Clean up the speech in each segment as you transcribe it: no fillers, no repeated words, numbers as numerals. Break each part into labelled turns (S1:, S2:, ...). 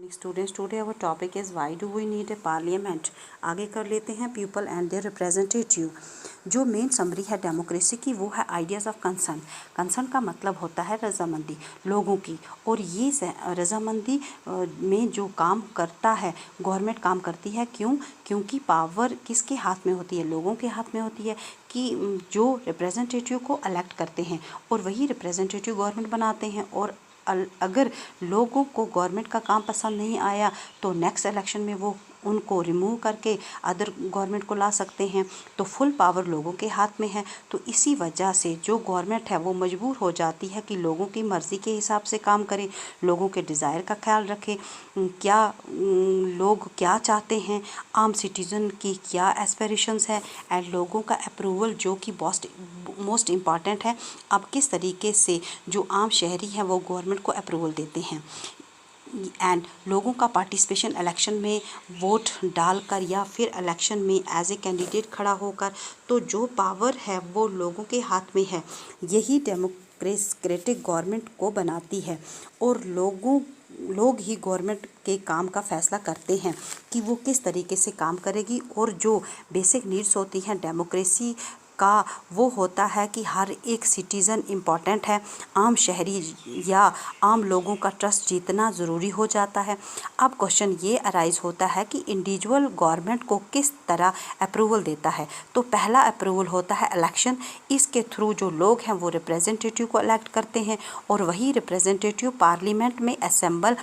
S1: Students, today our topic is why do we need a parliament. आगे कर लेते हैं पीपल एंड देयर रिप्रेजेंटेटिव। जो मेन समरी है डेमोक्रेसी की वो है आइडियाज़ ऑफ कंसर्न। कंसर्न का मतलब होता है रजामंदी लोगों की, और ये रजामंदी में जो काम करता है गवर्नमेंट काम करती है। क्योंकि पावर किसके हाथ में होती है? लोगों के हाथ में होती है, कि जो रिप्रेजेंटेटिव को इलेक्ट करते हैं और वही रिप्रेजेंटेटिव गवर्नमेंट बनाते हैं। और अगर लोगों को गवर्नमेंट का काम पसंद नहीं आया तो नेक्स्ट इलेक्शन में वो उनको रिमूव करके अदर गवर्नमेंट को ला सकते हैं। तो फुल पावर लोगों के हाथ में है। तो इसी वजह से जो गवर्नमेंट है वो मजबूर हो जाती है कि लोगों की मर्ज़ी के हिसाब से काम करे, लोगों के डिज़ायर का ख्याल रखे, क्या लोग क्या चाहते हैं, आम सिटीज़न की क्या एस्पिरेशंस है, एंड लोगों का अप्रूवल जो कि मोस्ट इम्पॉर्टेंट है। अब किस तरीके से जो आम शहरी हैं वो गवर्नमेंट को अप्रूवल देते हैं, एंड लोगों का पार्टिसिपेशन इलेक्शन में वोट डालकर या फिर इलेक्शन में एज ए कैंडिडेट खड़ा होकर। तो जो पावर है वो लोगों के हाथ में है। यही डेमोक्रेटिक गवर्नमेंट को बनाती है, और लोग ही गवर्नमेंट के काम का फैसला करते हैं कि वो किस तरीके से काम करेगी। और जो बेसिक नीड्स होती हैं डेमोक्रेसी का वो होता है कि हर एक सिटीज़न इम्पॉर्टेंट है। आम शहरी या आम लोगों का ट्रस्ट जीतना ज़रूरी हो जाता है। अब क्वेश्चन ये अराइज होता है कि इंडिविजुअल गवर्नमेंट को किस तरह अप्रूवल देता है। तो पहला अप्रूवल होता है इलेक्शन। इसके थ्रू जो लोग हैं वो रिप्रेजेंटेटिव को इलेक्ट करते हैं, और वही रिप्रेजेंटेटिव पार्लियामेंट में असेंबल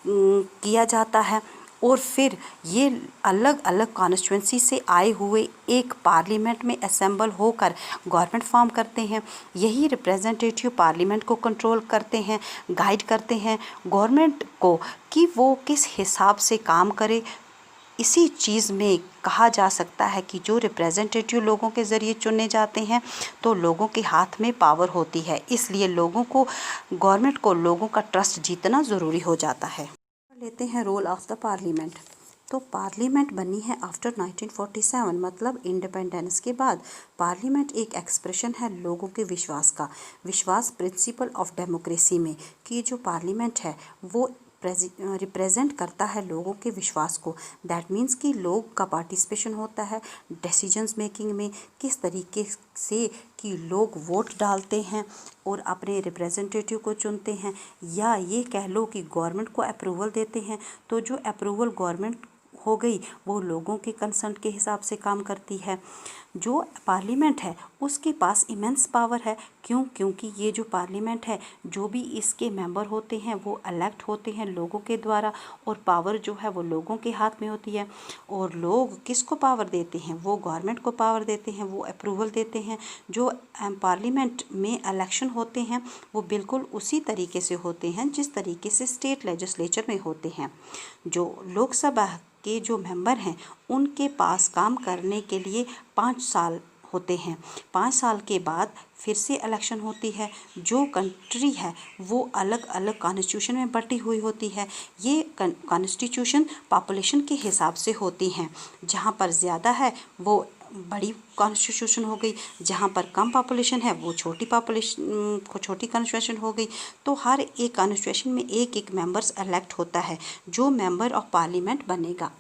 S1: किया जाता है। और फिर ये अलग अलग कॉन्स्टिट्यूंसी से आए हुए एक पार्लियामेंट में असेंबल होकर गवर्नमेंट फॉर्म करते हैं। यही रिप्रेजेंटेटिव पार्लियामेंट को कंट्रोल करते हैं, गाइड करते हैं गवर्नमेंट को कि वो किस हिसाब से काम करे। इसी चीज़ में कहा जा सकता है कि जो रिप्रेजेंटेटिव लोगों के ज़रिए चुने जाते हैं तो लोगों के हाथ में पावर होती है, इसलिए गवर्नमेंट को लोगों का ट्रस्ट जीतना ज़रूरी हो जाता है। लेते हैं रोल ऑफ द पार्लियामेंट। तो पार्लियामेंट बनी है आफ्टर 1947, मतलब इंडिपेंडेंस के बाद। पार्लियामेंट एक एक्सप्रेशन है लोगों के विश्वास प्रिंसिपल ऑफ डेमोक्रेसी में, कि जो पार्लियामेंट है वो रिप्रेजेंट करता है लोगों के विश्वास को। दैट मीन्स कि लोग का पार्टिसिपेशन होता है डिसीजंस मेकिंग में, किस तरीके से कि लोग वोट डालते हैं और अपने रिप्रेजेंटेटिव को चुनते हैं, या ये कह लो कि गवर्नमेंट को अप्रूवल देते हैं। तो जो अप्रूवल गवर्नमेंट हो गई वो लोगों के कंसर्न के हिसाब से काम करती है। जो पार्लियामेंट है उसके पास इमेंस पावर है। क्योंकि ये जो पार्लियामेंट है, जो भी इसके मेंबर होते हैं वो इलेक्ट होते हैं लोगों के द्वारा, और पावर जो है वो लोगों के हाथ में होती है। और लोग किसको पावर देते हैं? वो गवर्नमेंट को पावर देते हैं, वो अप्रूवल देते हैं। जो पार्लियामेंट में इलेक्शन होते हैं वो बिल्कुल उसी तरीके से होते हैं जिस तरीके से स्टेट लेजिस्लेचर में होते हैं। जो लोकसभा के जो मेंबर हैं उनके पास काम करने के लिए 5 साल होते हैं। 5 साल के बाद फिर से इलेक्शन होती है। जो कंट्री है वो अलग अलग कॉन्स्टिट्यूशन में बटी हुई होती है। ये कॉन्स्टिट्यूशन पॉपुलेशन के हिसाब से होती हैं। जहाँ पर ज़्यादा है वो बड़ी कॉन्स्टिट्यूशन हो गई, जहाँ पर कम पॉपुलेशन है वो छोटी कॉन्स्टिट्यूशन हो गई। तो हर एक कॉन्स्टिट्यूशन में एक एक मेंबर्स इलेक्ट होता है जो मेंबर ऑफ पार्लियामेंट बनेगा।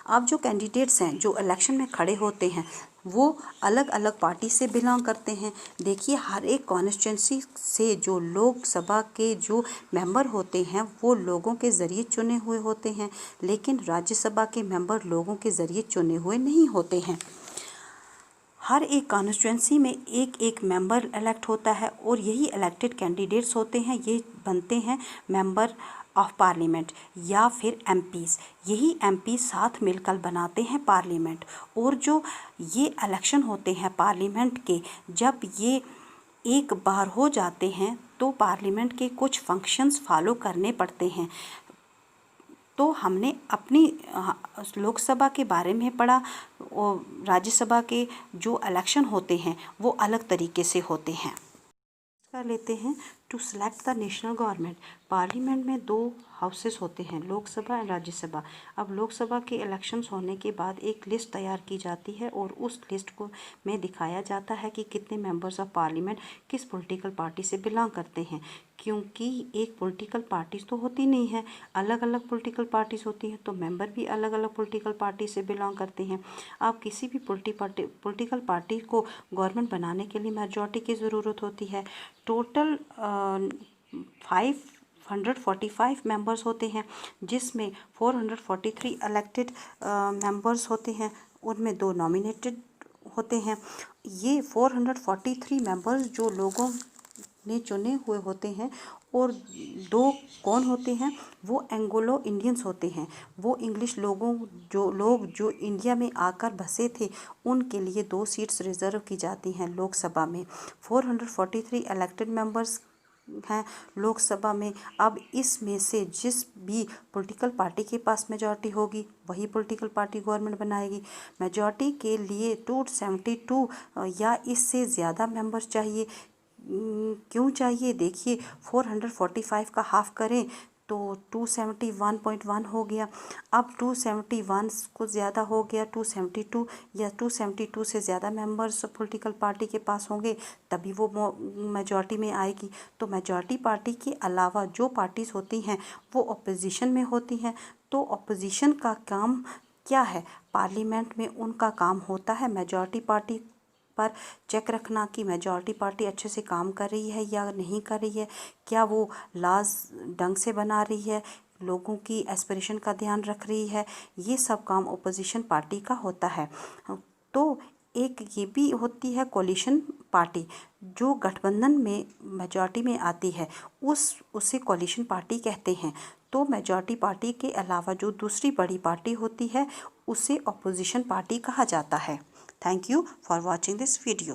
S1: अब जो कैंडिडेट्स हैं जो इलेक्शन में खड़े होते हैं वो अलग अलग पार्टी से बिलोंग करते हैं। देखिए, हर एक कॉन्स्टिट्यूंसी से जो लोकसभा के जो मेंबर होते हैं वो लोगों के ज़रिए चुने हुए होते हैं, लेकिन राज्यसभा के मेंबर लोगों के ज़रिए चुने हुए नहीं होते हैं। हर एक कॉन्स्टिट्यूंसी में एक एक मेंबर इलेक्ट होता है, और यही इलेक्टेड कैंडिडेट्स होते हैं, ये बनते हैं मेंबर ऑफ पार्लियामेंट या फिर एमपीज़। यही एमपी साथ मिलकर बनाते हैं पार्लियामेंट। और जो ये इलेक्शन होते हैं पार्लियामेंट के, जब ये एक बार हो जाते हैं तो पार्लियामेंट के कुछ फंक्शंस फॉलो करने पड़ते हैं। तो हमने अपनी लोकसभा के बारे में पढ़ा, और राज्यसभा के जो इलेक्शन होते हैं वो अलग तरीके से होते हैं। कर लेते हैं to select the national government. Parliament में 2 हाउसेस होते हैं, लोकसभा और राज्यसभा। अब लोकसभा के इलेक्शंस होने के बाद एक लिस्ट तैयार की जाती है, और उस लिस्ट को में दिखाया जाता है कि कितने मेंबर्स ऑफ पार्लियामेंट किस पॉलिटिकल पार्टी से बिलोंग करते हैं। क्योंकि एक पॉलिटिकल पार्टीज तो होती नहीं है, अलग अलग पॉलिटिकल पार्टीज होती हैं, तो मेंबर भी अलग अलग पॉलिटिकल पार्टी से बिलोंग करते हैं। अब किसी भी पॉलिटिकल पार्टी को गवर्नमेंट बनाने के लिए मेजॉरिटी की ज़रूरत होती है। टोटल 545 मेंबर्स होते हैं, जिसमें 443 इलेक्टेड मेंबर्स होते हैं, उनमें 2 नॉमिनेटेड होते हैं। ये 443 मेंबर्स जो लोगों ने चुने हुए होते हैं, और 2 कौन होते हैं, वो एंग्लो इंडियंस होते हैं। वो इंग्लिश लोग जो इंडिया में आकर बसे थे, उनके लिए 2 सीट्स रिजर्व की जाती हैं लोकसभा में। 443 इलेक्टेड मेंबर्स हैं लोकसभा में। अब इसमें से जिस भी पॉलिटिकल पार्टी के पास मेजॉरिटी होगी, वही पॉलिटिकल पार्टी गवर्नमेंट बनाएगी। मेजॉरिटी के लिए 272 या इससे ज़्यादा मेंबर्स चाहिए। क्यों चाहिए, देखिए 445 का हाफ करें तो 271.1 हो गया। अब 271 को ज़्यादा हो गया 272, या 272 से ज़्यादा मेंबर्स पॉलिटिकल पार्टी के पास होंगे, तभी वो मेजॉरिटी में आएगी। तो मेजॉरिटी पार्टी के अलावा जो पार्टीज़ होती हैं वो अपोजिशन में होती हैं। तो अपोजिशन का काम क्या है, पार्लियामेंट में उनका काम होता है मेजॉरिटी पार्टी पर चेक रखना कि मेजॉरिटी पार्टी अच्छे से काम कर रही है या नहीं कर रही है, क्या वो लॉज ढंग से बना रही है, लोगों की एस्पिरेशन का ध्यान रख रही है। ये सब काम ओपोजिशन पार्टी का होता है। तो एक ये भी होती है कोलिशन पार्टी, जो गठबंधन में मेजॉरिटी में आती है, उसे कोलिशन पार्टी कहते हैं। तो मेजॉरिटी पार्टी के अलावा जो दूसरी बड़ी पार्टी होती है, उसे अपोजिशन पार्टी कहा जाता है। Thank you for watching this video.